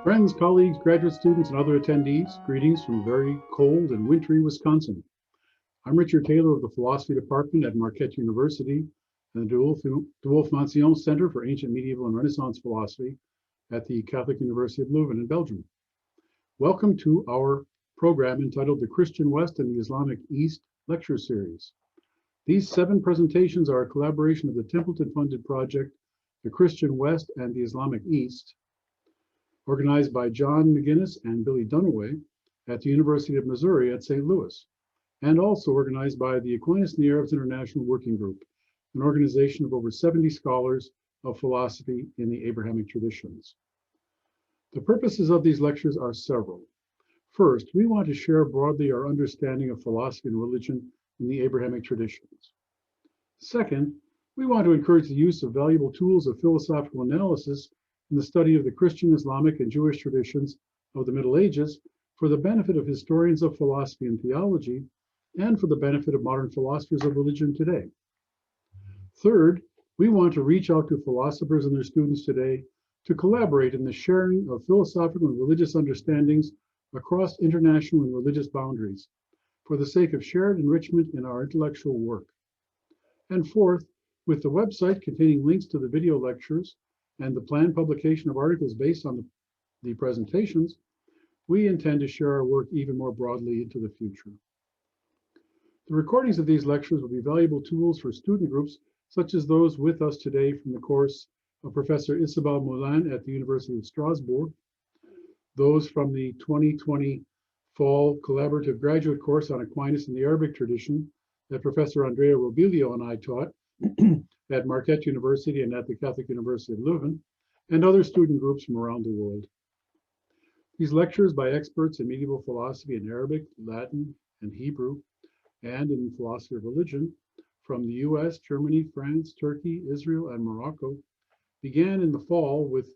Friends, colleagues, graduate students, and other attendees, greetings from very cold and wintry Wisconsin. I'm Richard Taylor of the Philosophy Department at Marquette University and the Duolf-Mancion Center for Ancient, Medieval, and Renaissance Philosophy at the Catholic University of Leuven in Belgium. Welcome to our program entitled The Christian West and the Islamic East Lecture Series. These 7 presentations are a collaboration of the Templeton-funded project, The Christian West and the Islamic East, organized by John McGinnis and Billy Dunaway at the University of Missouri at St. Louis, and also organized by the Aquinas and the Arabs International Working Group, an organization of over 70 scholars of philosophy in the Abrahamic traditions. The purposes of these lectures are several. First, we want to share broadly our understanding of philosophy and religion in the Abrahamic traditions. Second, we want to encourage the use of valuable tools of philosophical analysis in the study of the Christian, Islamic, and Jewish traditions of the Middle Ages for the benefit of historians of philosophy and theology, and for the benefit of modern philosophers of religion today. Third, we want to reach out to philosophers and their students today to collaborate in the sharing of philosophical and religious understandings across international and religious boundaries for the sake of shared enrichment in our intellectual work. And fourth, with the website containing links to the video lectures and the planned publication of articles based on the presentations, we intend to share our work even more broadly into the future. The recordings of these lectures will be valuable tools for student groups such as those with us today from the course of Professor Isabelle Moulin at the University of Strasbourg, those from the 2020 Fall Collaborative Graduate Course on Aquinas and the Arabic Tradition that Professor Andrea Robilio and I taught at Marquette University and at the Catholic University of Leuven, and other student groups from around the world. These lectures by experts in medieval philosophy in Arabic, Latin, and Hebrew, and in philosophy of religion from the US, Germany, France, Turkey, Israel, and Morocco began in the fall with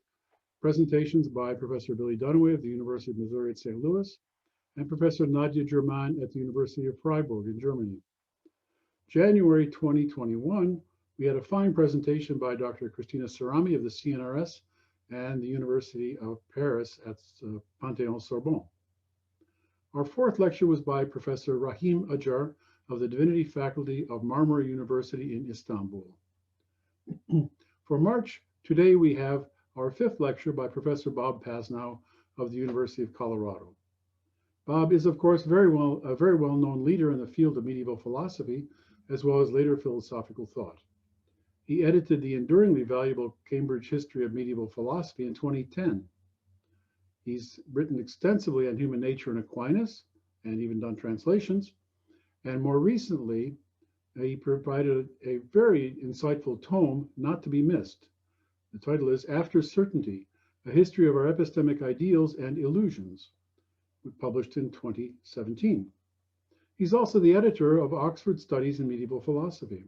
presentations by Professor Billy Dunaway of the University of Missouri at St. Louis and Professor Nadia German at the University of Freiburg in Germany. January 2021, we had a fine presentation by Dr. Christina Cerami of the CNRS and the University of Paris at Panthéon-Sorbonne. Our 4th lecture was by Professor Rahim Ajar of the Divinity Faculty of Marmara University in Istanbul. For March, today we have our 5th lecture by Professor Bob Pasnau of the University of Colorado. Bob is, of course, a very well-known leader in the field of medieval philosophy, as well as later philosophical thought. He edited the enduringly valuable Cambridge History of Medieval Philosophy in 2010. He's written extensively on human nature and Aquinas, and even done translations. And more recently, he provided a very insightful tome not to be missed. The title is After Certainty, A History of Our Epistemic Ideals and Illusions, published in 2017. He's also the editor of Oxford Studies in Medieval Philosophy.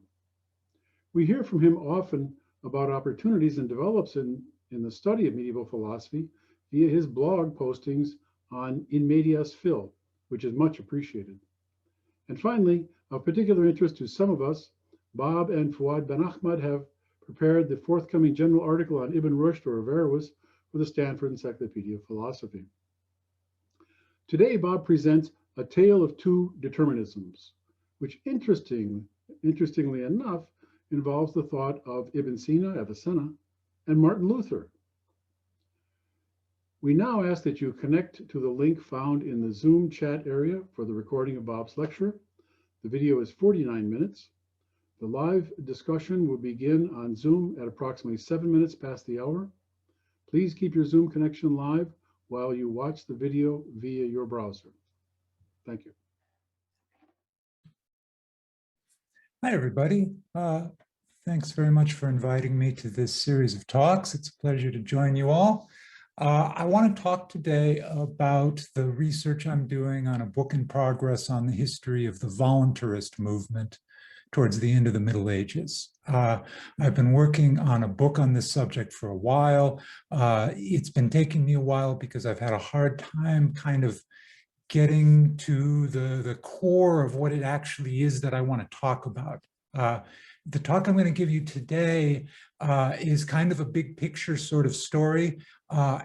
We hear from him often about opportunities and develops in the study of medieval philosophy via his blog postings on In Medias Phil, which is much appreciated. And finally, of particular interest to some of us, Bob and Fuad Ben Ahmad have prepared the forthcoming general article on Ibn Rushd or Averroes for the Stanford Encyclopedia of Philosophy. Today, Bob presents A Tale of Two Determinisms, which interestingly enough, involves the thought of Ibn Sina, Avicenna, and Martin Luther. We now ask that you connect to the link found in the Zoom chat area for the recording of Bob's lecture. The video is 49 minutes. The live discussion will begin on Zoom at approximately 7 minutes past the hour. Please keep your Zoom connection live while you watch the video via your browser. Thank you. Hi, everybody. Thanks very much for inviting me to this series of talks. It's a pleasure to join you all. I want to talk today about the research I'm doing on a book in progress on the history of the voluntarist movement towards the end of the Middle Ages. I've been working on a book on this subject for a while. It's been taking me a while because I've had a hard time kind of getting to the core of what it actually is that I want to talk about. The talk I'm going to give you today is kind of a big picture sort of story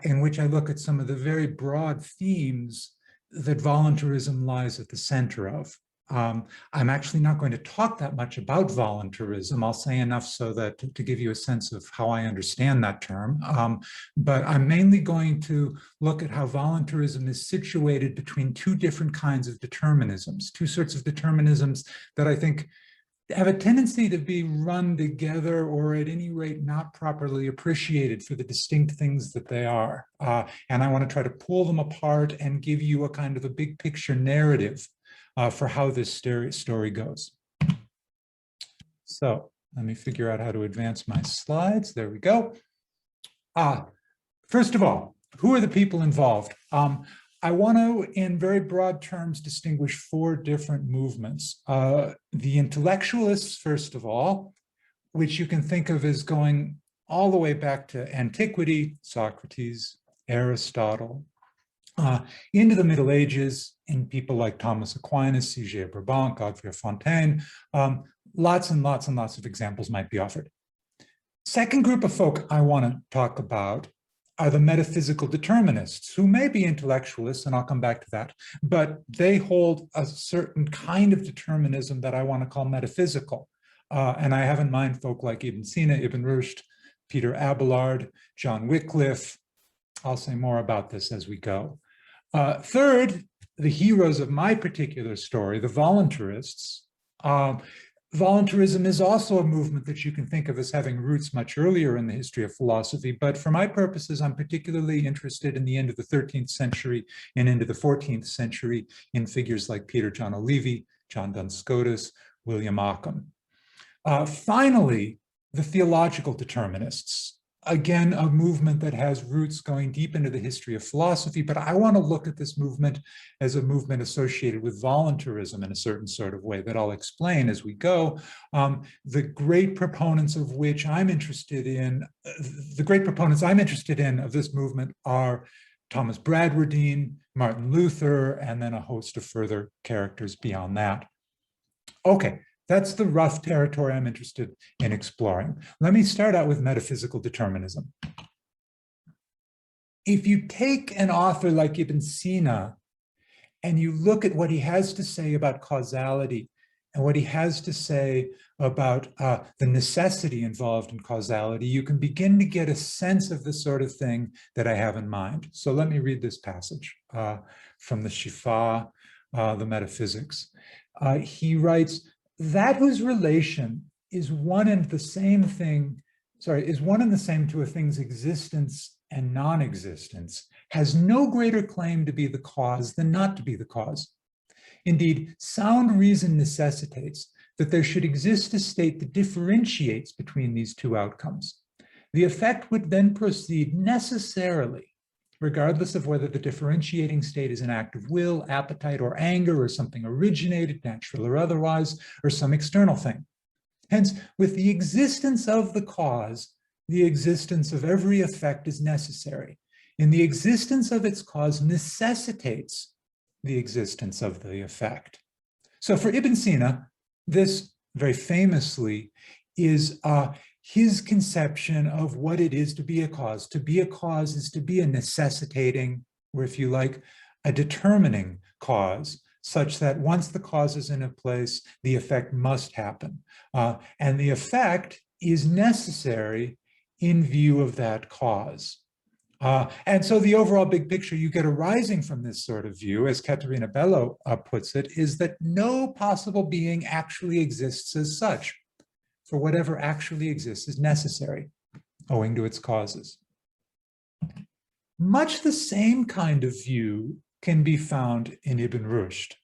in which I look at some of the very broad themes that voluntarism lies at the center of. I'm actually not going to talk that much about voluntarism. I'll say enough so that to give you a sense of how I understand that term. But I'm mainly going to look at how voluntarism is situated between two different kinds of determinisms, two sorts of determinisms that I think have a tendency to be run together or at any rate not properly appreciated for the distinct things that they are. And I want to try to pull them apart and give you a kind of a big picture narrative for how this story goes. So let me figure out how to advance my slides. There we go. First of all, who are the people involved? I want to, in very broad terms, distinguish four different movements. The intellectualists, first of all, which you can think of as going all the way back to antiquity, Socrates, Aristotle, into the Middle Ages, in people like Thomas Aquinas, C.J. Brabant, Godfrey of Fontaine. Lots and lots and lots of examples might be offered. Second group of folk I want to talk about are the metaphysical determinists, who may be intellectualists, and I'll come back to that, but they hold a certain kind of determinism that I want to call metaphysical. And I have in mind folk like Ibn Sina, Ibn Rushd, Peter Abelard, John Wycliffe. I'll say more about this as we go. Third, the heroes of my particular story, the voluntarists. Voluntarism is also a movement that you can think of as having roots much earlier in the history of philosophy, but for my purposes, I'm particularly interested in the end of the 13th century and into the 14th century in figures like Peter John O'Leary, John Duns Scotus, William Ockham. Finally, the theological determinists. Again, a movement that has roots going deep into the history of philosophy, but I want to look at this movement as a movement associated with voluntarism in a certain sort of way that I'll explain as we go. The great proponents of which I'm interested in, of this movement are Thomas Bradwardine, Martin Luther, and then a host of further characters beyond that. Okay. That's the rough territory I'm interested in exploring. Let me start out with metaphysical determinism. If you take an author like Ibn Sina and you look at what he has to say about causality and what he has to say about the necessity involved in causality, you can begin to get a sense of the sort of thing that I have in mind. So let me read this passage from the Shifa, the Metaphysics. He writes, that whose relation is one and the same to a thing's existence and non-existence has no greater claim to be the cause than not to be the cause. Indeed, sound reason necessitates that there should exist a state that differentiates between these two outcomes. The effect would then proceed necessarily, regardless of whether the differentiating state is an act of will, appetite, or anger, or something originated, natural or otherwise, or some external thing. Hence, with the existence of the cause, the existence of every effect is necessary, and the existence of its cause necessitates the existence of the effect. So for Ibn Sina, this very famously is his conception of what it is to be a cause. To be a cause is to be a necessitating, or if you like, a determining cause, such that once the cause is in a place, the effect must happen. And the effect is necessary in view of that cause. And so the overall big picture you get arising from this sort of view, as Caterina Bello puts it, is that no possible being actually exists as such. For whatever actually exists is necessary, owing to its causes. Much the same kind of view can be found in Ibn Rushd.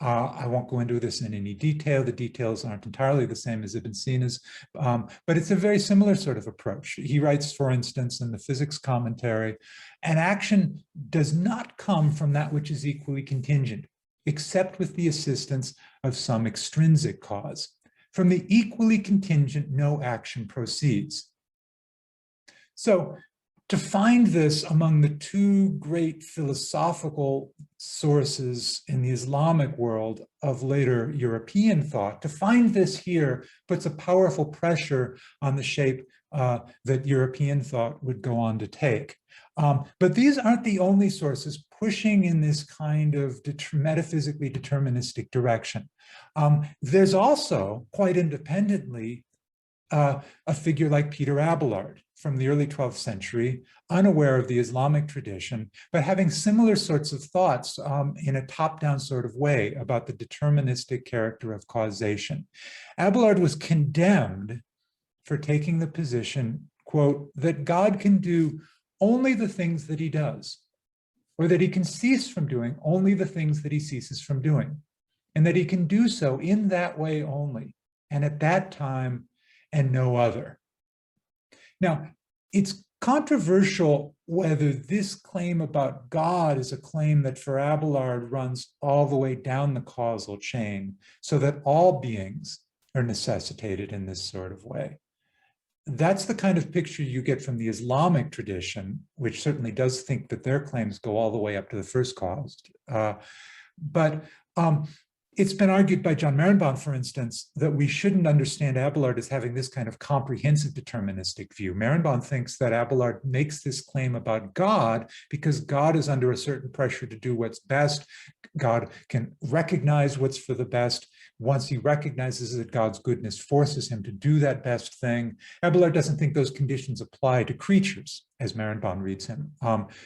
I won't go into this in any detail. The details aren't entirely the same as Ibn Sina's, but it's a very similar sort of approach. He writes, for instance, in the Physics Commentary, an action does not come from that which is equally contingent, except with the assistance of some extrinsic cause. From the equally contingent, no action proceeds. So to find this among the two great philosophical sources in the Islamic world of later European thought, to find this here puts a powerful pressure on the shape that European thought would go on to take. But these aren't the only sources pushing in this kind of metaphysically deterministic direction. There's also, quite independently, a figure like Peter Abelard from the early 12th century, unaware of the Islamic tradition, but having similar sorts of thoughts in a top-down sort of way about the deterministic character of causation. Abelard was condemned for taking the position, quote, that God can do only the things that he does, or that he can cease from doing only the things that he ceases from doing, and that he can do so in that way only, and at that time and no other. Now, it's controversial whether this claim about God is a claim that for Abelard runs all the way down the causal chain, so that all beings are necessitated in this sort of way. That's the kind of picture you get from the Islamic tradition, which certainly does think that their claims go all the way up to the first cause. But it's been argued by John Merenbaum, for instance, that we shouldn't understand Abelard as having this kind of comprehensive deterministic view. Merenbaum thinks that Abelard makes this claim about God because God is under a certain pressure to do what's best. God can recognize what's for the best. Once he recognizes that God's goodness forces him to do that best thing, Abelard doesn't think those conditions apply to creatures, as Merenbaum reads him.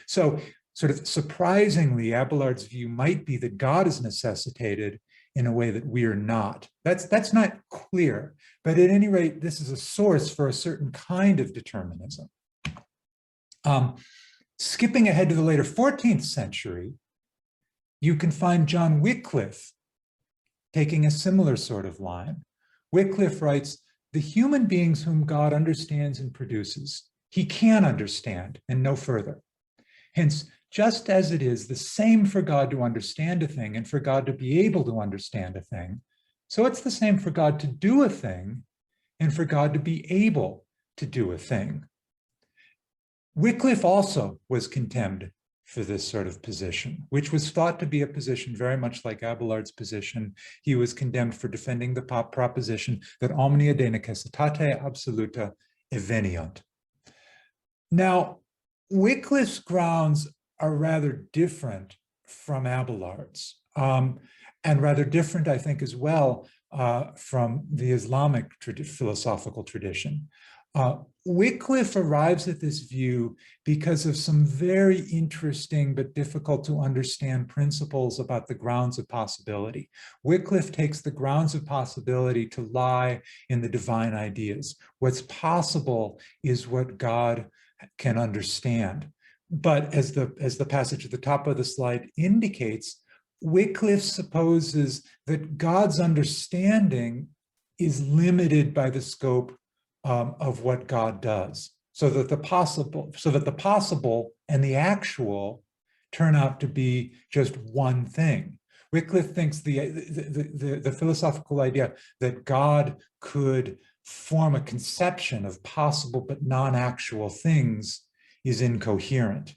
So sort of surprisingly, Abelard's view might be that God is necessitated in a way that we are not. That's not clear, but at any rate, this is a source for a certain kind of determinism. Skipping ahead to the later 14th century, you can find John Wycliffe taking a similar sort of line. Wycliffe writes, "The human beings whom God understands and produces, he can understand and no further. Hence, just as it is the same for God to understand a thing and for God to be able to understand a thing, so it's the same for God to do a thing and for God to be able to do a thing." Wycliffe also was condemned for this sort of position, which was thought to be a position very much like Abelard's position. He was condemned for defending the proposition that omnia de necessitate absoluta eveniunt. Now, Wycliffe's grounds are rather different from Abelard's, and rather different, I think, as well from the Islamic philosophical tradition. Wycliffe arrives at this view because of some very interesting but difficult to understand principles about the grounds of possibility. Wycliffe takes the grounds of possibility to lie in the divine ideas. What's possible is what God can understand. But as the passage at the top of the slide indicates, Wycliffe supposes that God's understanding is limited by the scope of what God does, so that the possible and the actual turn out to be just one thing. Wycliffe thinks the philosophical idea that God could form a conception of possible but non-actual things is incoherent.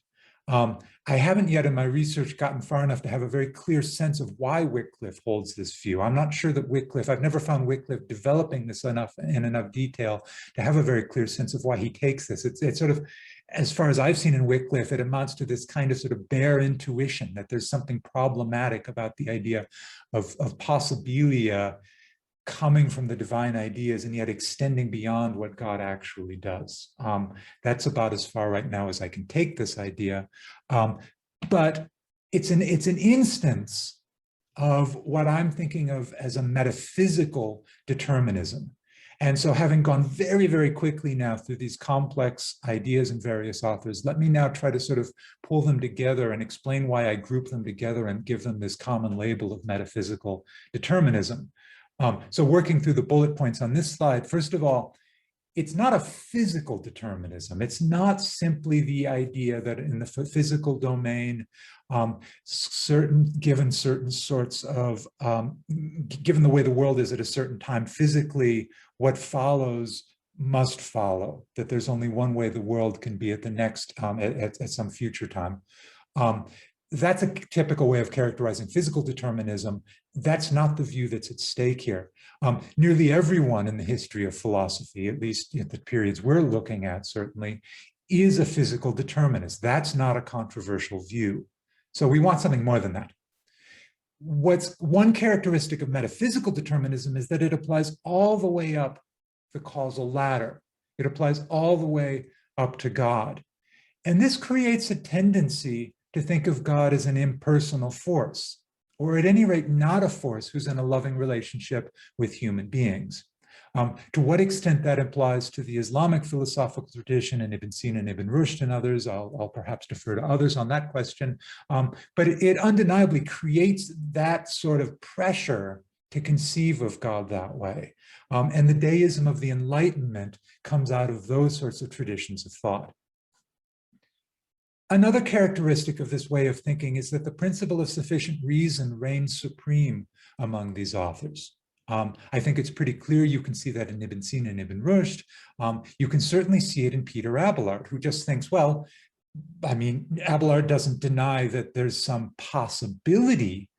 I haven't yet in my research gotten far enough to have a very clear sense of why Wycliffe holds this view. I'm not sure that I've never found Wycliffe developing this in enough detail to have a very clear sense of why he takes this. It's sort of, as far as I've seen in Wycliffe, it amounts to this kind of sort of bare intuition that there's something problematic about the idea of possibilia coming from the divine ideas and yet extending beyond what God actually does. That's about as far right now as I can take this idea. But it's an instance of what I'm thinking of as a metaphysical determinism. And so having gone very, very quickly now through these complex ideas in various authors, let me now try to sort of pull them together and explain why I group them together and give them this common label of metaphysical determinism. So working through the bullet points on this slide, first of all, it's not a physical determinism. It's not simply the idea that in the physical domain, given the way the world is at a certain time physically, what follows must follow, that there's only one way the world can be at the next, at some future time. That's a typical way of characterizing physical determinism. That's not the view that's at stake here. Nearly everyone in the history of philosophy, at least in the periods we're looking at certainly, is a physical determinist. That's not a controversial view. So we want something more than that. What's one characteristic of metaphysical determinism is that it applies all the way up the causal ladder. It applies all the way up to God. And this creates a tendency to think of God as an impersonal force, or at any rate, not a force who's in a loving relationship with human beings. To what extent that applies to the Islamic philosophical tradition and Ibn Sina and Ibn Rushd and others, I'll perhaps defer to others on that question. But it undeniably creates that sort of pressure to conceive of God that way. And the deism of the Enlightenment comes out of those sorts of traditions of thought. Another characteristic of this way of thinking is that the principle of sufficient reason reigns supreme among these authors. I think it's pretty clear. You can see that in Ibn Sina and Ibn Rushd. You can certainly see it in Peter Abelard, who just thinks, well, I mean, Abelard doesn't deny that there's some possibility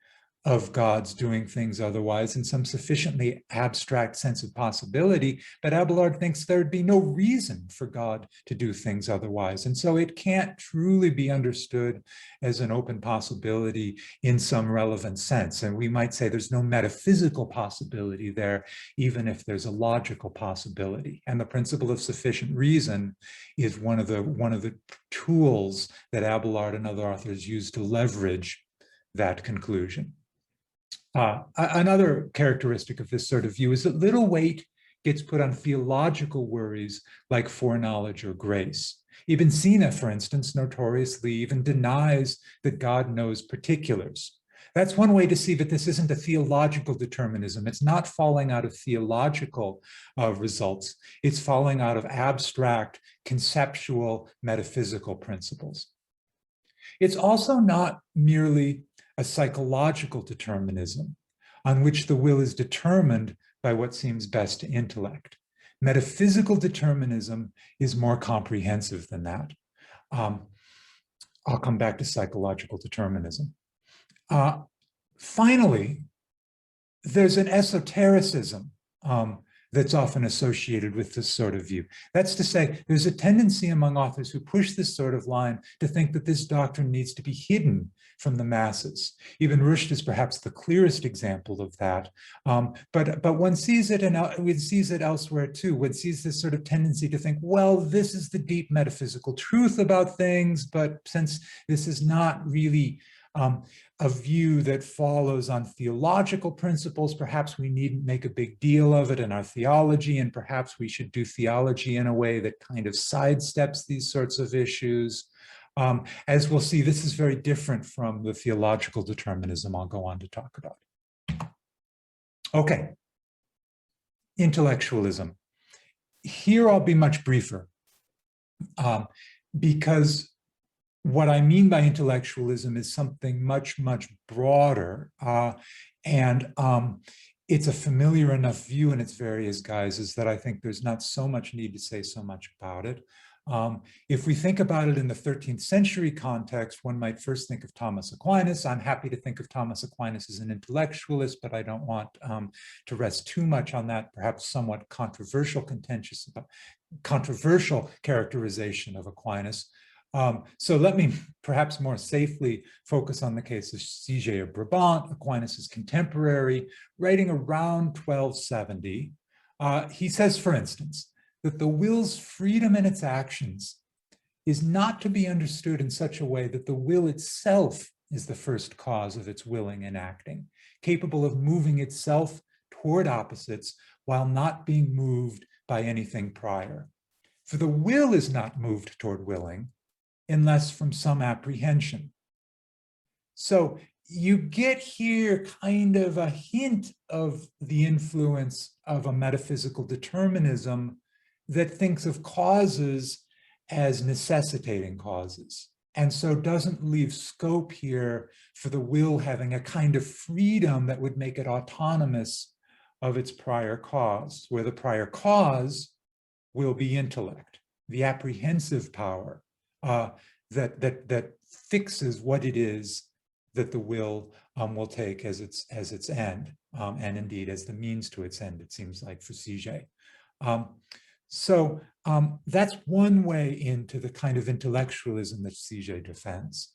of God's doing things otherwise in some sufficiently abstract sense of possibility, but Abelard thinks there'd be no reason for God to do things otherwise. And so it can't truly be understood as an open possibility in some relevant sense. And we might say there's no metaphysical possibility there, even if there's a logical possibility. And the principle of sufficient reason is one of the tools that Abelard and other authors use to leverage that conclusion. Another characteristic of this sort of view is that little weight gets put on theological worries like foreknowledge or grace. Ibn Sina, for instance, notoriously even denies that God knows particulars. That's one way to see that this isn't a theological determinism. It's not falling out of theological results. It's falling out of abstract, conceptual, metaphysical principles. It's also not merely a psychological determinism on which the will is determined by what seems best to intellect. Metaphysical determinism is more comprehensive than that. I'll come back to psychological determinism. Finally, there's an esotericism that's often associated with this sort of view. That's to say, there's a tendency among authors who push this sort of line to think that this doctrine needs to be hidden from the masses. Ibn Rushd is perhaps the clearest example of that. But one sees it, and one sees it elsewhere too. One sees this sort of tendency to think, well, this is the deep metaphysical truth about things, but since this is not really a view that follows on theological principles, perhaps we needn't make a big deal of it in our theology, and perhaps we should do theology in a way that kind of sidesteps these sorts of issues. As we'll see, this is very different from the theological determinism I'll go on to talk about. Okay, intellectualism. Here I'll be much briefer because what I mean by intellectualism is something much, much broader. And it's a familiar enough view in its various guises that I think there's not so much need to say so much about it. If we think about it in the 13th century context, one might first think of Thomas Aquinas. I'm happy to think of Thomas Aquinas as an intellectualist, but I don't want to rest too much on that perhaps somewhat controversial characterization of Aquinas. So let me perhaps more safely focus on the case of Sige of Brabant, Aquinas' contemporary, writing around 1270. He says, for instance, that the will's freedom in its actions is not to be understood in such a way that the will itself is the first cause of its willing and acting, capable of moving itself toward opposites while not being moved by anything prior. For the will is not moved toward willing unless from some apprehension. So you get here kind of a hint of the influence of a metaphysical determinism that thinks of causes as necessitating causes, and so doesn't leave scope here for the will having a kind of freedom that would make it autonomous of its prior cause, where the prior cause will be intellect, the apprehensive power that fixes what it is that the will take as its end, and indeed as the means to its end, it seems like, for CJ. So that's one way into the kind of intellectualism that CJ defends.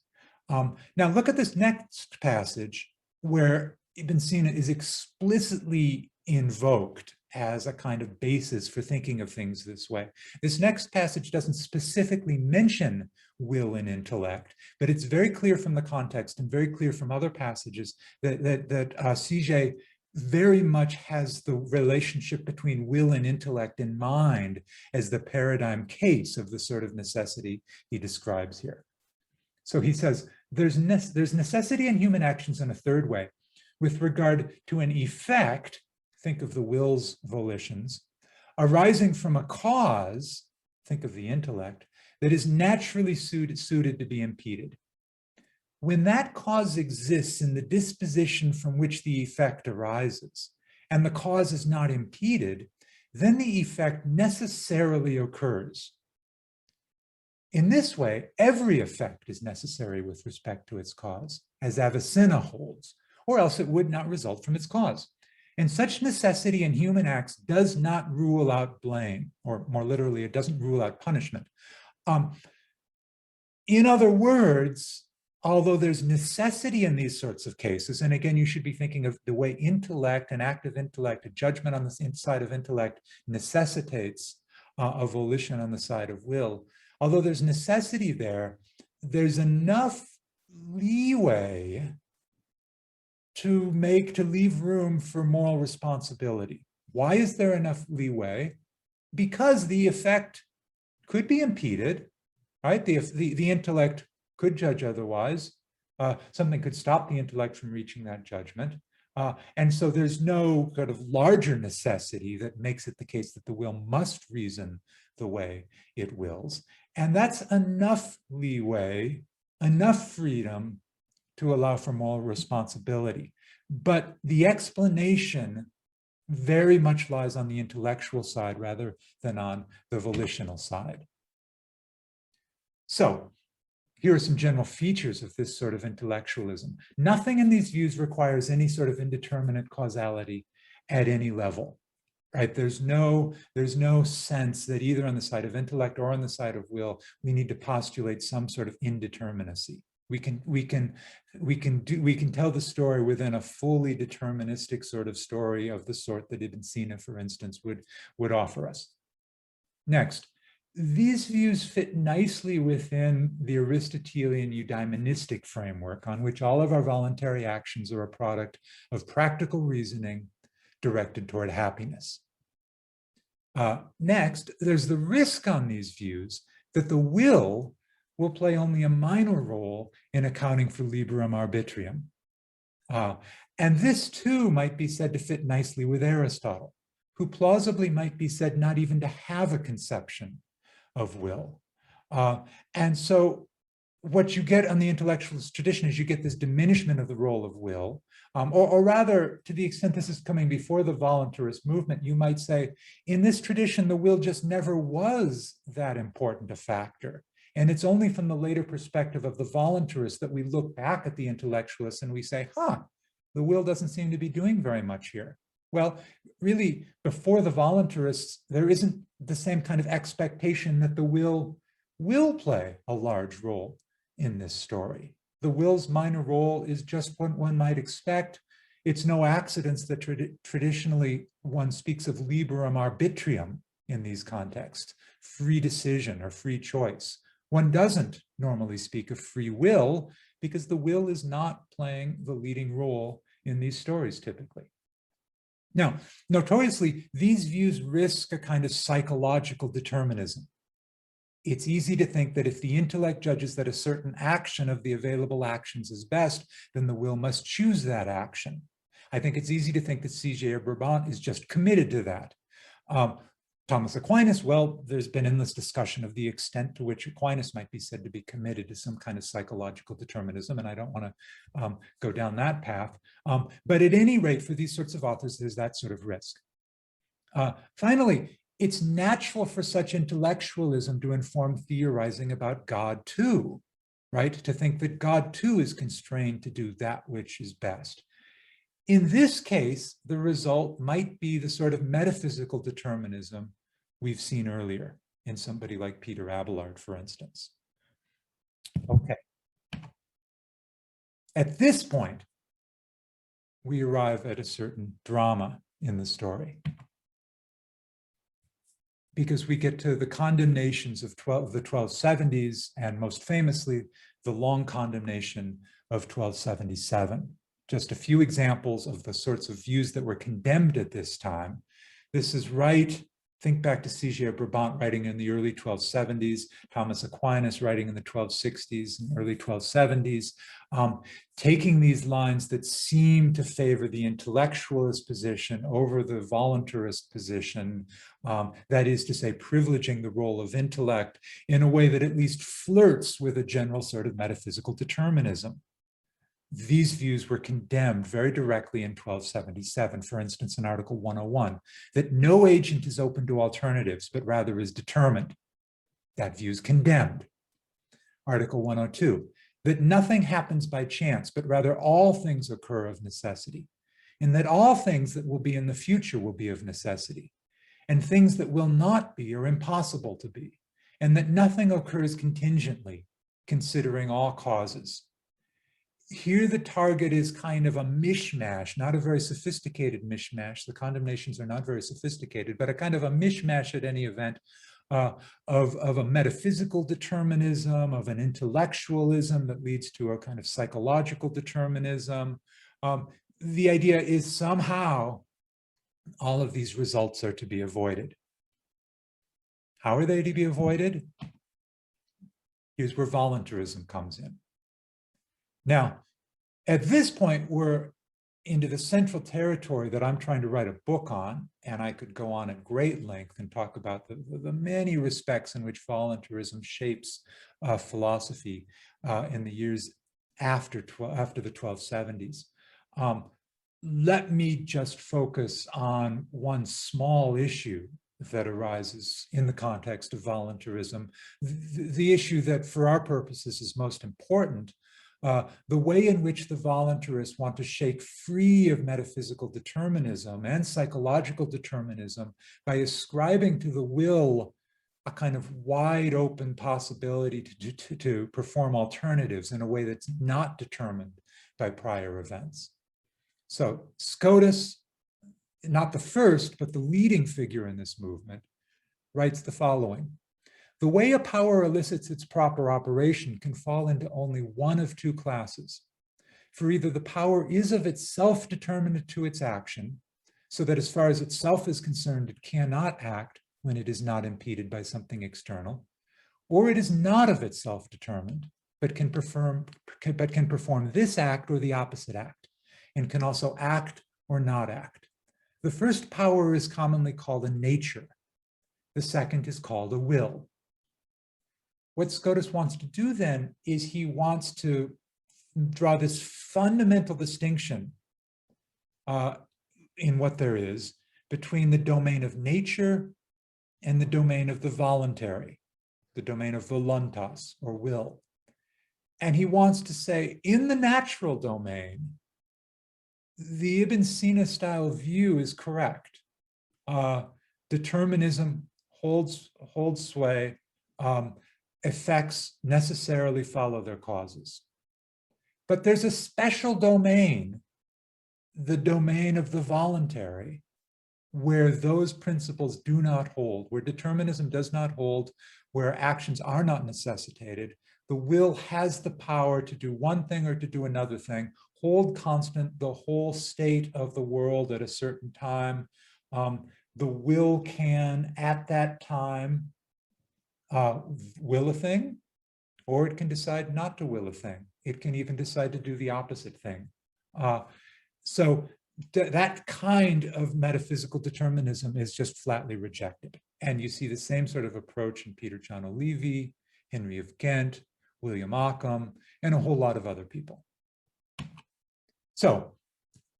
Now look at this next passage where Ibn Sina is explicitly invoked as a kind of basis for thinking of things this way. This next passage doesn't specifically mention will and intellect, but it's very clear from the context and very clear from other passages that CJ very much has the relationship between will and intellect in mind as the paradigm case of the sort of necessity he describes here. So he says, there's necessity in human actions in a third way, with regard to an effect, think of the will's volitions, arising from a cause, think of the intellect, that is naturally suited to be impeded. When that cause exists in the disposition from which the effect arises, and the cause is not impeded, then the effect necessarily occurs. In this way, every effect is necessary with respect to its cause, as Avicenna holds, or else it would not result from its cause. And such necessity in human acts does not rule out blame, or more literally, it doesn't rule out punishment. In other words, although there's necessity in these sorts of cases, and again, you should be thinking of the way intellect, an active intellect, a judgment on the inside of intellect necessitates a volition on the side of will. Although there's necessity there, there's enough leeway to leave room for moral responsibility. Why is there enough leeway? Because the effect could be impeded, right? The intellect could judge otherwise. Something could stop the intellect from reaching that judgment. And so there's no kind of larger necessity that makes it the case that the will must reason the way it wills. And that's enough leeway, enough freedom to allow for moral responsibility. But the explanation very much lies on the intellectual side rather than on the volitional side. So here are some general features of this sort of intellectualism. Nothing in these views requires any sort of indeterminate causality at any level, right? There's no sense that either on the side of intellect or on the side of will, we need to postulate some sort of indeterminacy. We can tell the story within a fully deterministic sort of story of the sort that Ibn Sina, for instance, would offer us. Next, these views fit nicely within the Aristotelian eudaimonistic framework on which all of our voluntary actions are a product of practical reasoning directed toward happiness. Next, there's the risk on these views that the will play only a minor role in accounting for liberum arbitrium. And this too might be said to fit nicely with Aristotle, who plausibly might be said not even to have a conception of will. And so what you get on the intellectualist tradition is you get this diminishment of the role of will, or rather, to the extent this is coming before the voluntarist movement, you might say, in this tradition, the will just never was that important a factor. And it's only from the later perspective of the voluntarists that we look back at the intellectualists and we say, the will doesn't seem to be doing very much here. Well, really, before the voluntarists, there isn't the same kind of expectation that the will play a large role in this story. The will's minor role is just what one might expect. It's no accident that traditionally one speaks of liberum arbitrium in these contexts, free decision or free choice. One doesn't normally speak of free will because the will is not playing the leading role in these stories typically. Now, notoriously, these views risk a kind of psychological determinism. It's easy to think that if the intellect judges that a certain action of the available actions is best, then the will must choose that action. I think it's easy to think that C.J. Brabant is just committed to that. Thomas Aquinas, well, there's been endless discussion of the extent to which Aquinas might be said to be committed to some kind of psychological determinism, and I don't want to go down that path. But at any rate, for these sorts of authors, there's that sort of risk. Finally, it's natural for such intellectualism to inform theorizing about God too, right? To think that God too is constrained to do that which is best. In this case, the result might be the sort of metaphysical determinism we've seen earlier in somebody like Peter Abelard, for instance. Okay. At this point, we arrive at a certain drama in the story, because we get to the condemnations of the 1270s, and most famously, the long condemnation of 1277. Just a few examples of the sorts of views that were condemned at this time. This is right. Think back to C.J. Brabant writing in the early 1270s, Thomas Aquinas writing in the 1260s and early 1270s, taking these lines that seem to favor the intellectualist position over the voluntarist position, that is to say, privileging the role of intellect in a way that at least flirts with a general sort of metaphysical determinism. These views were condemned very directly in 1277, for instance, in Article 101, that no agent is open to alternatives, but rather is determined. That view is condemned. Article 102, that nothing happens by chance, but rather all things occur of necessity, and that all things that will be in the future will be of necessity, and things that will not be are impossible to be, and that nothing occurs contingently, considering all causes. Here the target is kind of a mishmash, not a very sophisticated mishmash. The condemnations are not very sophisticated, but a kind of a mishmash at any event of a metaphysical determinism, of an intellectualism that leads to a kind of psychological determinism. The idea is somehow all of these results are to be avoided. How are they to be avoided? Here's where voluntarism comes in. Now, at this point, we're into the central territory that I'm trying to write a book on, and I could go on at great length and talk about the many respects in which voluntarism shapes philosophy in the years after the 1270s. Let me just focus on one small issue that arises in the context of voluntarism, the issue that for our purposes is most important. The way in which the voluntarists want to shake free of metaphysical determinism and psychological determinism by ascribing to the will a kind of wide open possibility to perform alternatives in a way that's not determined by prior events. So Scotus, not the first, but the leading figure in this movement, writes the following. The way a power elicits its proper operation can fall into only one of two classes. For either the power is of itself determined to its action, so that as far as itself is concerned, it cannot act when it is not impeded by something external, or it is not of itself determined, but can perform this act or the opposite act, and can also act or not act. The first power is commonly called a nature. The second is called a will. What Scotus wants to do then is he wants to draw this fundamental distinction in what there is between the domain of nature and the domain of the voluntary, the domain of voluntas or will. And he wants to say in the natural domain, the Ibn Sina style view is correct. Determinism holds sway. Effects necessarily follow their causes. But there's a special domain, the domain of the voluntary, where those principles do not hold, where determinism does not hold, where actions are not necessitated. The will has the power to do one thing or to do another thing, hold constant the whole state of the world at a certain time. The will can, at that time, will a thing, or it can decide not to will a thing. It can even decide to do the opposite thing. So that kind of metaphysical determinism is just flatly rejected. And you see the same sort of approach in Peter John O'Leary, Henry of Ghent, William Ockham, and a whole lot of other people. So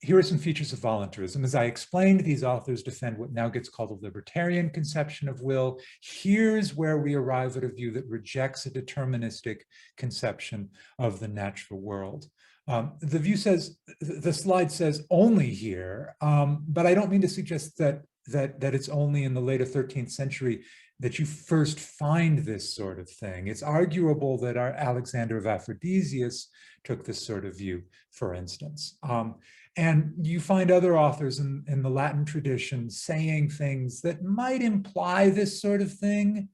here are some features of voluntarism. As I explained, these authors defend what now gets called a libertarian conception of will. Here's where we arrive at a view that rejects a deterministic conception of the natural world. The view says, the slide says only here, but I don't mean to suggest that it's only in the later 13th century that you first find this sort of thing. It's arguable that our Alexander of Aphrodisias took this sort of view, for instance. And you find other authors in the Latin tradition saying things that might imply this sort of thing,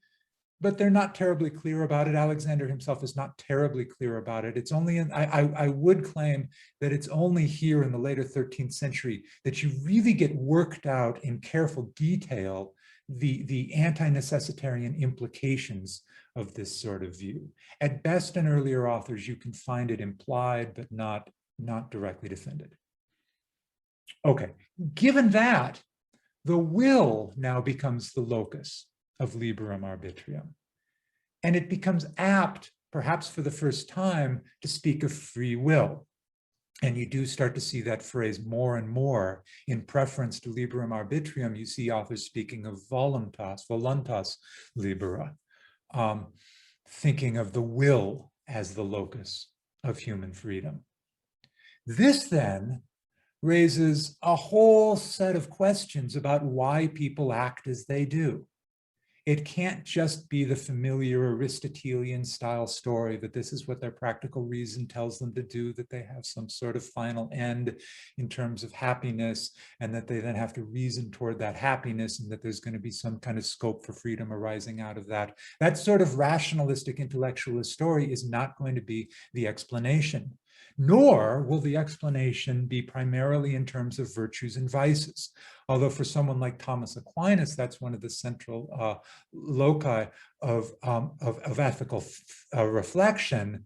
but they're not terribly clear about it. Alexander himself is not terribly clear about it. It's only I would claim that it's only here in the later 13th century that you really get worked out in careful detail the anti-necessitarian implications of this sort of view. At best, in earlier authors, you can find it implied, but not directly defended. Okay, given that, the will now becomes the locus of liberum arbitrium. And it becomes apt, perhaps for the first time, to speak of free will. And you do start to see that phrase more and more. In preference to liberum arbitrium, you see authors speaking of voluntas libera, thinking of the will as the locus of human freedom. This then raises a whole set of questions about why people act as they do. It can't just be the familiar Aristotelian style story that this is what their practical reason tells them to do, that they have some sort of final end in terms of happiness, and that they then have to reason toward that happiness, and that there's going to be some kind of scope for freedom arising out of that. That sort of rationalistic intellectualist story is not going to be the explanation. Nor will the explanation be primarily in terms of virtues and vices. Although for someone like Thomas Aquinas, that's one of the central loci of ethical reflection.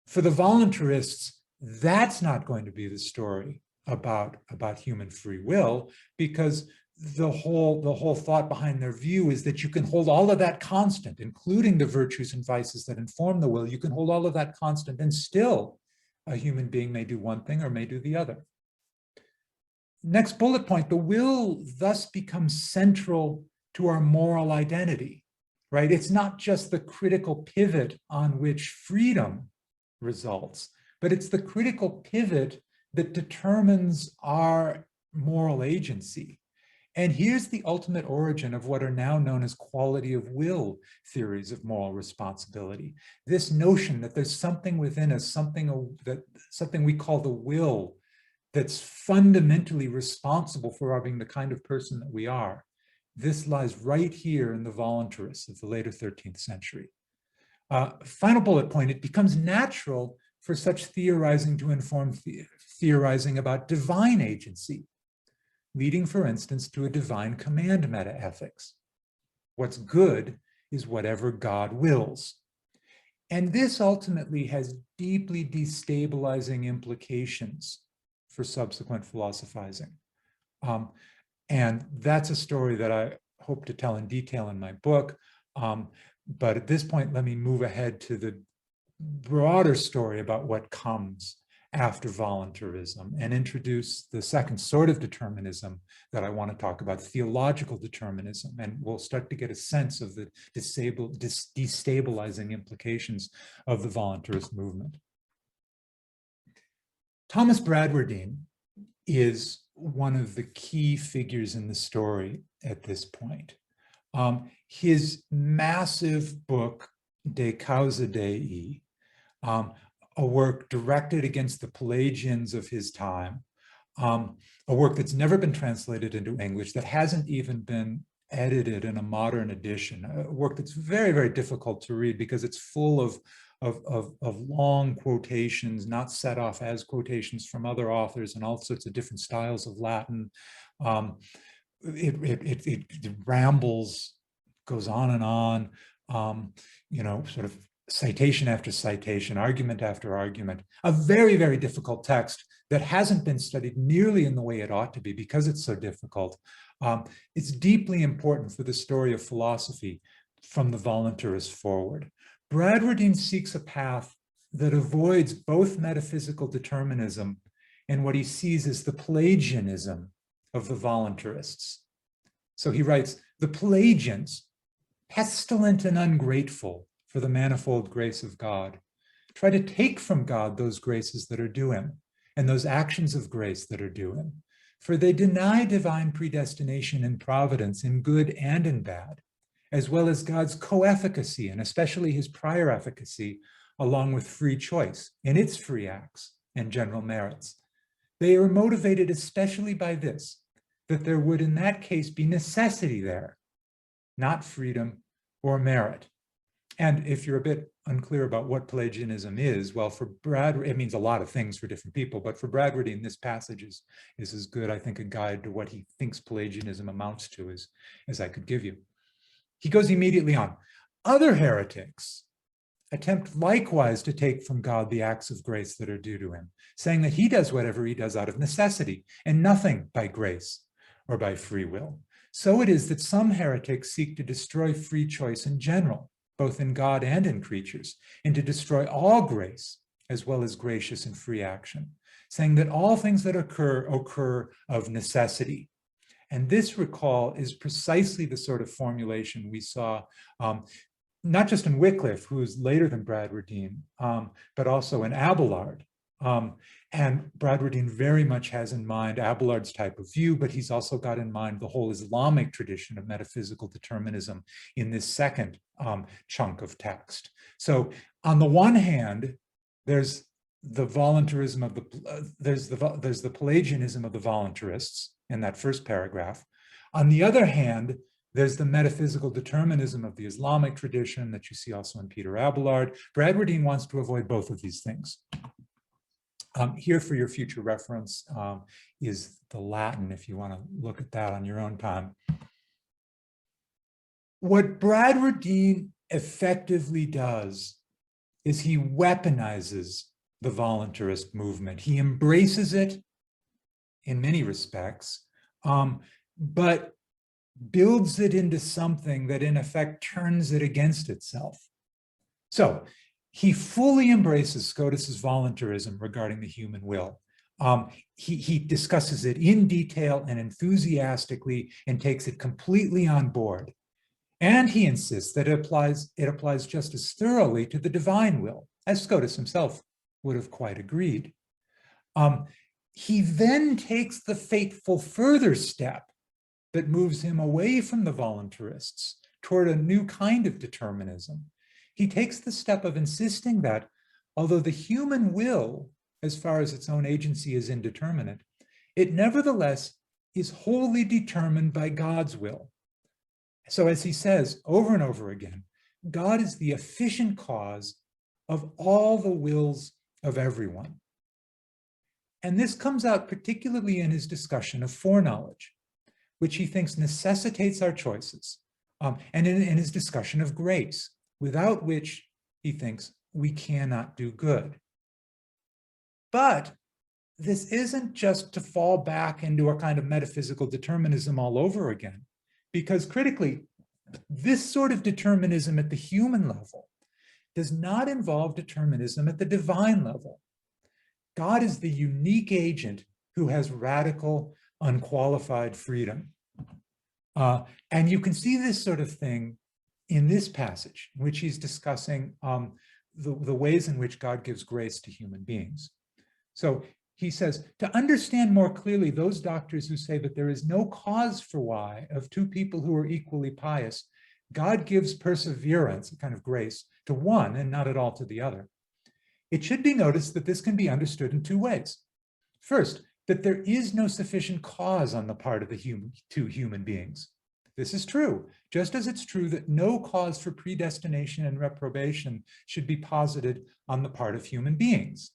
For the voluntarists, that's not going to be the story about human free will, because the whole thought behind their view is that you can hold all of that constant, including the virtues and vices that inform the will. You can hold all of that constant, and still a human being may do one thing or may do the other. Next bullet point, the will thus becomes central to our moral identity, right? It's not just the critical pivot on which freedom results, but it's the critical pivot that determines our moral agency. And here's the ultimate origin of what are now known as quality of will theories of moral responsibility. This notion that there's something within us, something we call the will, that's fundamentally responsible for our being the kind of person that we are. This lies right here in the voluntarists of the later 13th century. Final bullet point, it becomes natural for such theorizing to inform theorizing about divine agency, leading, for instance, to a divine command metaethics. What's good is whatever God wills. And this ultimately has deeply destabilizing implications for subsequent philosophizing. And that's a story that I hope to tell in detail in my book. But at this point, let me move ahead to the broader story about what comes after voluntarism and introduce the second sort of determinism that I want to talk about, theological determinism. And we'll start to get a sense of the destabilizing implications of the voluntarist movement. Thomas Bradwardine is one of the key figures in the story at this point. His massive book, De Causa Dei, a work directed against the Pelagians of his time, a work that's never been translated into English, that hasn't even been edited in a modern edition, a work that's very, very difficult to read because it's full of long quotations, not set off as quotations from other authors, and all sorts of different styles of Latin. It rambles, goes on and on, sort of citation after citation, argument after argument, a very, very difficult text that hasn't been studied nearly in the way it ought to be because it's so difficult. It's deeply important for the story of philosophy from the voluntarists forward. Bradwardine seeks a path that avoids both metaphysical determinism and what he sees as the Pelagianism of the voluntarists. So he writes, the Pelagians, pestilent and ungrateful for the manifold grace of God, try to take from God those graces that are due him and those actions of grace that are due him. For they deny divine predestination and providence in good and in bad, as well as God's co-efficacy and especially his prior efficacy, along with free choice in its free acts and general merits. They are motivated especially by this, that there would in that case be necessity there, not freedom or merit. And if you're a bit unclear about what Pelagianism is, well, for Bradwardine, it means a lot of things for different people, but for Bradwardine, this passage is as good, I think, a guide to what he thinks Pelagianism amounts to as I could give you. He goes immediately on. Other heretics attempt likewise to take from God the acts of grace that are due to him, saying that he does whatever he does out of necessity and nothing by grace or by free will. So it is that some heretics seek to destroy free choice in general, both in God and in creatures, and to destroy all grace as well as gracious and free action, saying that all things that occur of necessity. And this, recall, is precisely the sort of formulation we saw not just in Wycliffe, who is later than Bradwardine, but also in Abelard. And Bradwardine very much has in mind Abelard's type of view, but he's also got in mind the whole Islamic tradition of metaphysical determinism in this second chunk of text. So on the one hand, there's the voluntarism of there's the Pelagianism of the voluntarists in that first paragraph. On the other hand, there's the metaphysical determinism of the Islamic tradition that you see also in Peter Abelard. Bradwardine wants to avoid both of these things. Here for your future reference is the Latin, if you want to look at that on your own time. What Bradwardine effectively does is he weaponizes the voluntarist movement. He embraces it in many respects, but builds it into something that in effect turns it against itself. So he fully embraces Scotus's voluntarism regarding the human will. He discusses it in detail and enthusiastically and takes it completely on board. And he insists that it applies just as thoroughly to the divine will, as Scotus himself would have quite agreed. He then takes the fateful further step that moves him away from the voluntarists toward a new kind of determinism. He takes the step of insisting that, although the human will, as far as its own agency is indeterminate, it nevertheless is wholly determined by God's will. So as he says over and over again, God is the efficient cause of all the wills of everyone. And this comes out particularly in his discussion of foreknowledge, which he thinks necessitates our choices, and in his discussion of grace, without which he thinks we cannot do good. But this isn't just to fall back into a kind of metaphysical determinism all over again, because critically, this sort of determinism at the human level does not involve determinism at the divine level. God is the unique agent who has radical, unqualified freedom. And you can see this sort of thing in this passage, in which he's discussing the ways in which God gives grace to human beings. So he says, to understand more clearly those doctors who say that there is no cause for why of two people who are equally pious, God gives perseverance, a kind of grace, to one and not at all to the other. It should be noticed that this can be understood in two ways. First, that there is no sufficient cause on the part of the two human beings. This is true, just as it's true that no cause for predestination and reprobation should be posited on the part of human beings.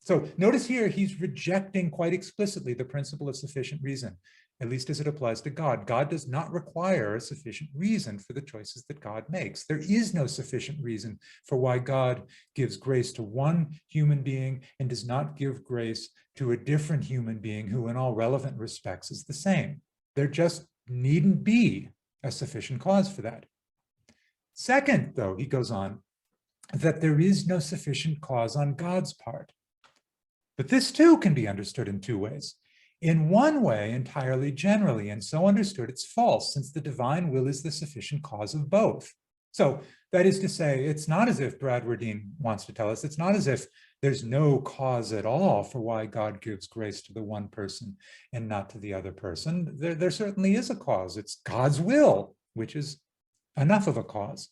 So notice here, he's rejecting quite explicitly the principle of sufficient reason, at least as it applies to God. God does not require a sufficient reason for the choices that God makes. There is no sufficient reason for why God gives grace to one human being and does not give grace to a different human being who in all relevant respects is the same. There just needn't be a sufficient cause for that. Second, though, he goes on, that there is no sufficient cause on God's part. But this too can be understood in two ways. In one way, entirely generally, and so understood, it's false, since the divine will is the sufficient cause of both. So that is to say, it's not as if Bradwardine wants to tell us, it's not as if there's no cause at all for why God gives grace to the one person and not to the other person. There certainly is a cause. It's God's will, which is enough of a cause.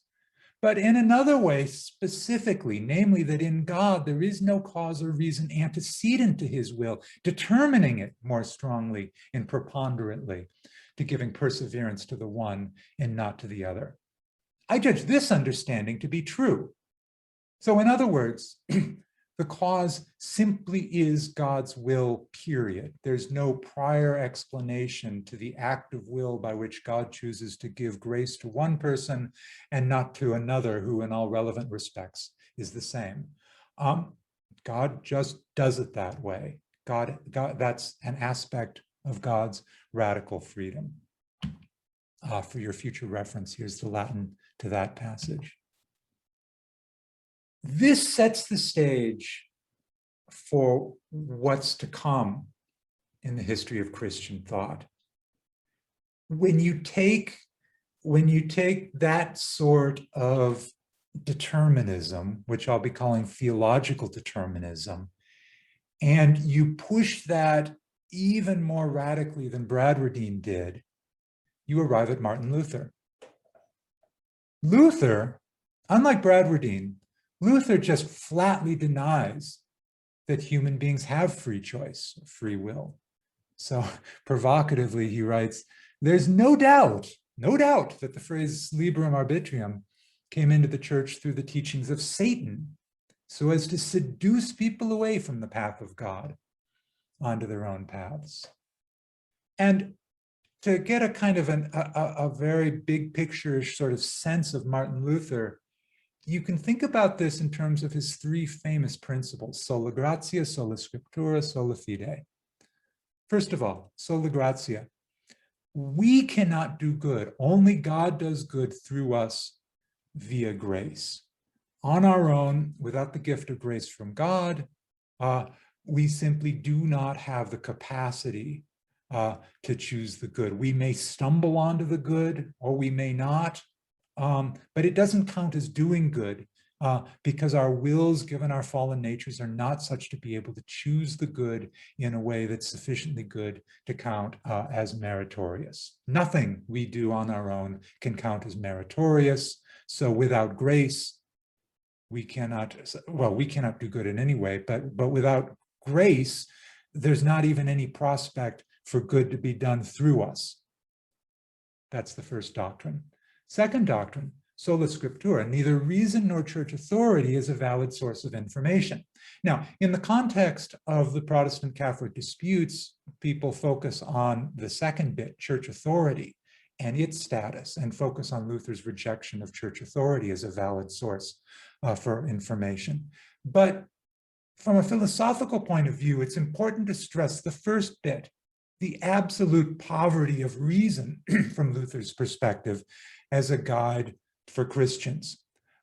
But in another way, specifically, namely that in God, there is no cause or reason antecedent to his will, determining it more strongly and preponderantly to giving perseverance to the one and not to the other. I judge this understanding to be true. So in other words, the cause simply is God's will, period. There's no prior explanation to the act of will by which God chooses to give grace to one person and not to another who in all relevant respects is the same. God just does it that way. God, that's an aspect of God's radical freedom. For your future reference, here's the Latin to that passage. This sets the stage for what's to come in the history of Christian thought. When you take that sort of determinism, which I'll be calling theological determinism, and you push that even more radically than Bradwardine did, you arrive at Martin Luther. Luther, unlike Bradwardine, Luther just flatly denies that human beings have free choice, free will. So provocatively, he writes, there's no doubt that the phrase liberum arbitrium came into the church through the teachings of Satan so as to seduce people away from the path of God onto their own paths. And to get a kind of a very big picture sort of sense of Martin Luther, you can think about this in terms of his three famous principles: sola gratia, sola scriptura, sola fide. First of all, sola gratia. We cannot do good. Only God does good through us via grace. On our own, without the gift of grace from God, we simply do not have the capacity to choose the good. We may stumble onto the good, or we may not, but it doesn't count as doing good because our wills, given our fallen natures, are not such to be able to choose the good in a way that's sufficiently good to count as meritorious. Nothing we do on our own can count as meritorious. So without grace, we cannot do good in any way, but without grace, there's not even any prospect for good to be done through us. That's the first doctrine. Second doctrine, sola scriptura. Neither reason nor church authority is a valid source of information. Now, in the context of the Protestant Catholic disputes, people focus on the second bit, church authority, and its status, and focus on Luther's rejection of church authority as a valid source for information. But from a philosophical point of view, it's important to stress the first bit, the absolute poverty of reason from Luther's perspective as a guide for Christians.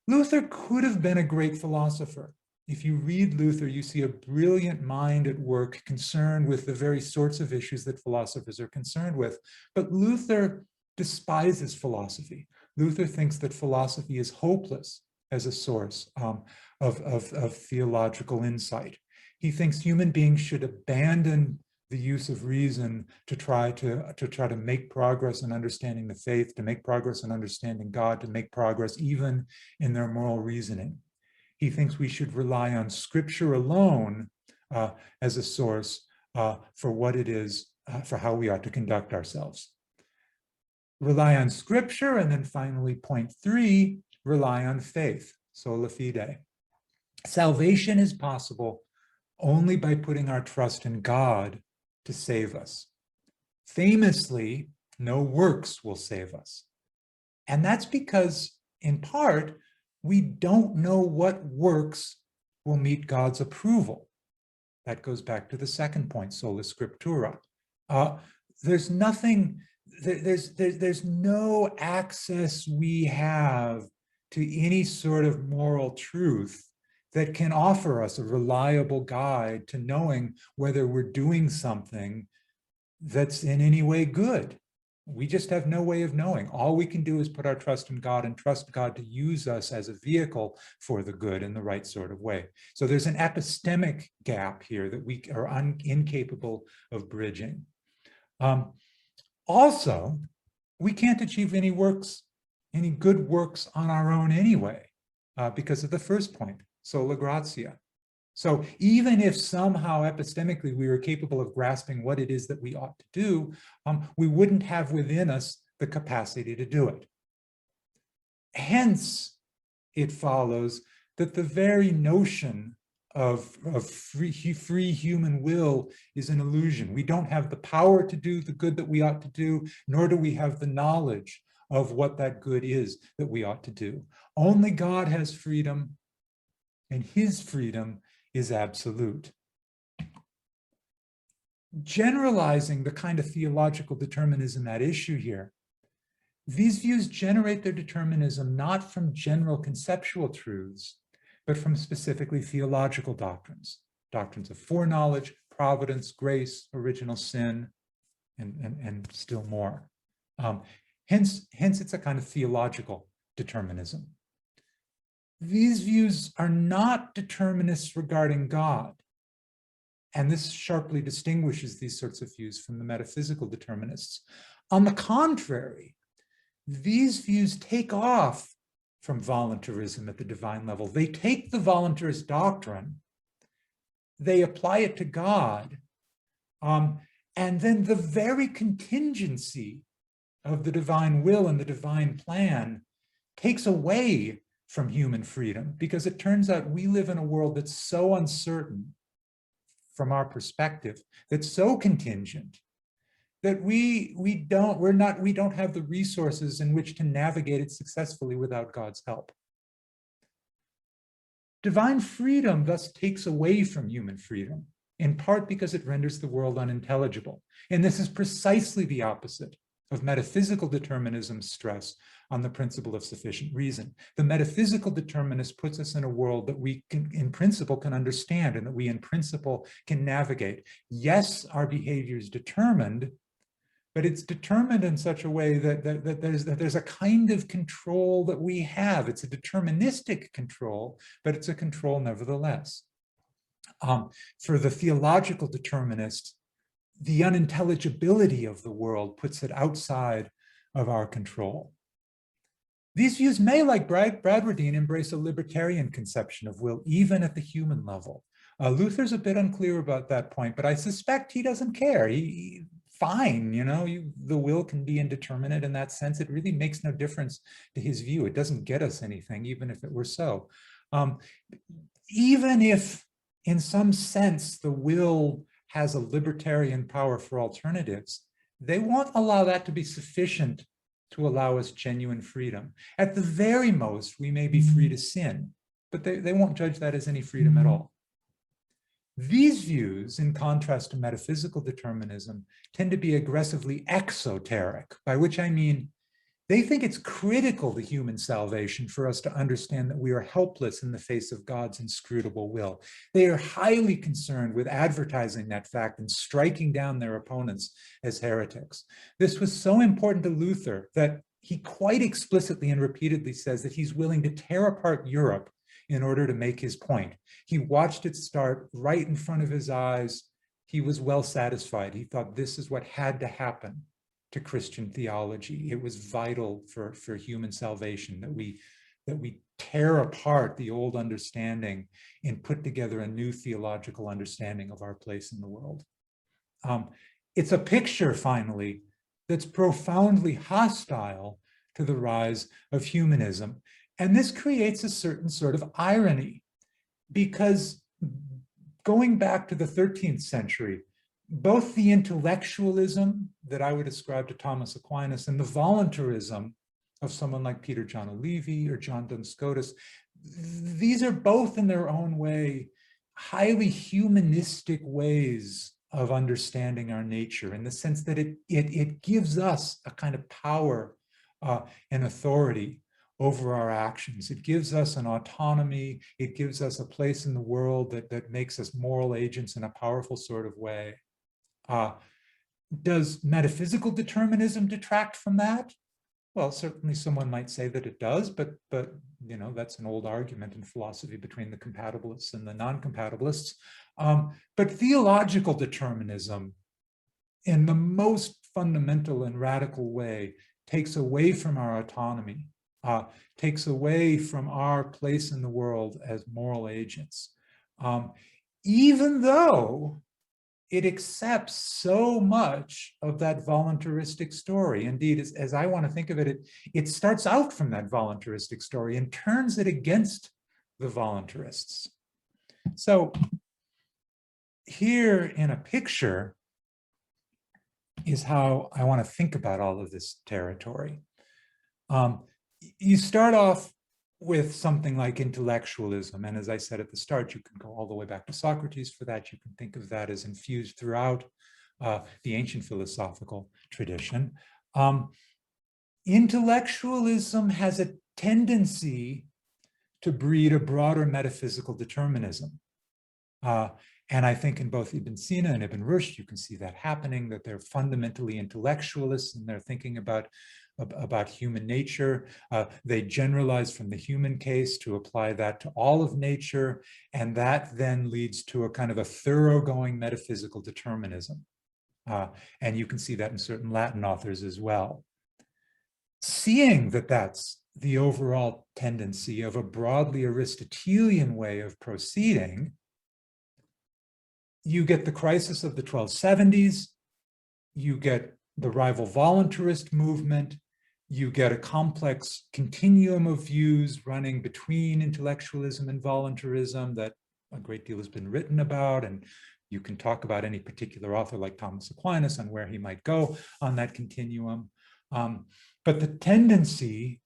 Luther could have been a great philosopher. If you read Luther, you see a brilliant mind at work concerned with the very sorts of issues that philosophers are concerned with. But Luther despises philosophy. Luther thinks that philosophy is hopeless as a source of theological insight. He thinks human beings should abandon the use of reason to try to make progress in understanding the faith, to make progress in understanding God, to make progress even in their moral reasoning. He thinks we should rely on Scripture alone as a source for what it is, for how we ought to conduct ourselves. Rely on Scripture, and then finally, point 3, rely on faith, sola fide. Salvation is possible only by putting our trust in God to save us. Famously, no works will save us. And that's because, in part, we don't know what works will meet God's approval. That goes back to the second point, sola scriptura. There's no access we have to any sort of moral truth that can offer us a reliable guide to knowing whether we're doing something that's in any way good. We just have no way of knowing. All we can do is put our trust in God and trust God to use us as a vehicle for the good in the right sort of way. So there's an epistemic gap here that we are incapable of bridging. Also, we can't achieve any good works on our own anyway, because of the first point, sola gratia. So even if somehow epistemically we were capable of grasping what it is that we ought to do, we wouldn't have within us the capacity to do it. Hence, it follows that the very notion of free human will is an illusion. We don't have the power to do the good that we ought to do, nor do we have the knowledge of what that good is that we ought to do. Only God has freedom, and his freedom is absolute. Generalizing the kind of theological determinism at issue here, these views generate their determinism not from general conceptual truths, but from specifically theological doctrines, doctrines of foreknowledge, providence, grace, original sin, and still more. Hence, it's a kind of theological determinism. These views are not determinists regarding God, and this sharply distinguishes these sorts of views from the metaphysical determinists. On the contrary, these views take off from voluntarism at the divine level. They take the voluntarist doctrine, they apply it to God, and then the very contingency of the divine will and the divine plan takes away from human freedom, because it turns out we live in a world that's so uncertain from our perspective, that's so contingent, that we don't have the resources in which to navigate it successfully without God's help. Divine freedom thus takes away from human freedom, in part because it renders the world unintelligible. And this is precisely the opposite of metaphysical determinism's stress on the principle of sufficient reason. The metaphysical determinist puts us in a world that we can, in principle, can understand and that we in principle can navigate. Yes, our behavior is determined, but it's determined in such a way that there's a kind of control that we have. It's a deterministic control, but it's a control nevertheless. For the theological determinist, the unintelligibility of the world puts it outside of our control. These views may, like Bradwardine, embrace a libertarian conception of will, even at the human level. Luther's a bit unclear about that point, but I suspect he doesn't care. Fine, the will can be indeterminate in that sense. It really makes no difference to his view. It doesn't get us anything, even if it were so. Even if, in some sense, the will has a libertarian power for alternatives, they won't allow that to be sufficient to allow us genuine freedom. At the very most, we may be free to sin, but they won't judge that as any freedom at all. These views, in contrast to metaphysical determinism, tend to be aggressively exoteric, by which I mean they think it's critical to human salvation for us to understand that we are helpless in the face of God's inscrutable will. They are highly concerned with advertising that fact and striking down their opponents as heretics. This was so important to Luther that he quite explicitly and repeatedly says that he's willing to tear apart Europe in order to make his point. He watched it start right in front of his eyes. He was well satisfied. He thought this is what had to happen to Christian theology. It was vital for human salvation that we tear apart the old understanding and put together a new theological understanding of our place in the world. It's a picture, finally, that's profoundly hostile to the rise of humanism. And this creates a certain sort of irony, because going back to the 13th century, both the intellectualism that I would ascribe to Thomas Aquinas and the voluntarism of someone like Peter John O'Leary or John Duns Scotus, these are both in their own way highly humanistic ways of understanding our nature, in the sense that it gives us a kind of power and authority over our actions. It gives us an autonomy. It gives us a place in the world that makes us moral agents in a powerful sort of way. Does metaphysical determinism detract from that? Well, certainly someone might say that it does, but you know, that's an old argument in philosophy between the compatibilists and the non-compatibilists. But theological determinism, in the most fundamental and radical way, takes away from our autonomy, takes away from our place in the world as moral agents, even though it accepts so much of that voluntaristic story. Indeed, as I want to think of it, it starts out from that voluntaristic story and turns it against the voluntarists. So here in a picture is how I want to think about all of this territory. You start off with something like intellectualism. And as I said at the start, you can go all the way back to Socrates for that. You can think of that as infused throughout the ancient philosophical tradition. Intellectualism has a tendency to breed a broader metaphysical determinism. And I think in both Ibn Sina and Ibn Rushd, you can see that happening, that they're fundamentally intellectualists and they're thinking about human nature. They generalize from the human case to apply that to all of nature. And that then leads to a kind of a thoroughgoing metaphysical determinism. And you can see that in certain Latin authors as well. Seeing that that's the overall tendency of a broadly Aristotelian way of proceeding, you get the crisis of the 1270s, you get the rival voluntarist movement, you get a complex continuum of views running between intellectualism and voluntarism that a great deal has been written about, and you can talk about any particular author like Thomas Aquinas on where he might go on that continuum. But the tendency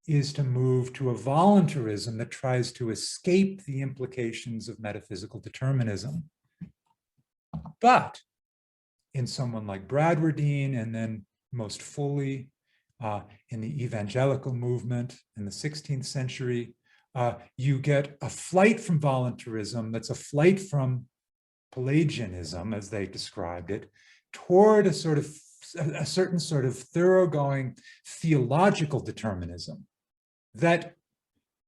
is to move to a voluntarism that tries to escape the implications of metaphysical determinism. But in someone like Bradwardine, and then most fully in the evangelical movement in the 16th century, you get a flight from voluntarism that's a flight from Pelagianism, as they described it, toward a certain sort of thoroughgoing theological determinism that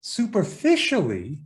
superficially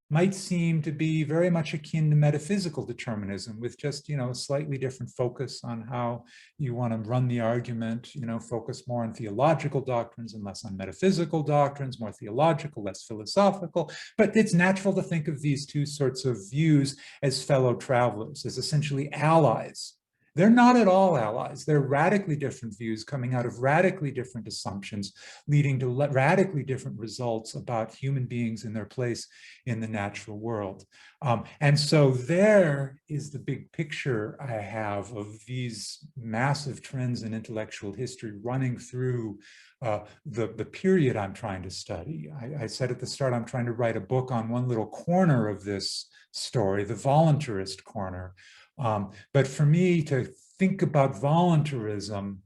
might seem to be very much akin to metaphysical determinism, with just, you know, a slightly different focus on how you want to run the argument, you know, focus more on theological doctrines and less on metaphysical doctrines, more theological, less philosophical. But it's natural to think of these two sorts of views as fellow travelers, as essentially allies. They're not at all allies. They're radically different views coming out of radically different assumptions, leading to radically different results about human beings and their place in the natural world. And so there is the big picture I have of these massive trends in intellectual history running through the period I'm trying to study. I said at the start, I'm trying to write a book on one little corner of this story, the voluntarist corner. But for me to think about voluntarism,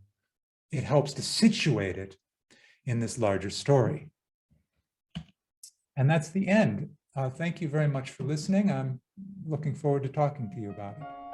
it helps to situate it in this larger story. And that's the end. Thank you very much for listening. I'm looking forward to talking to you about it.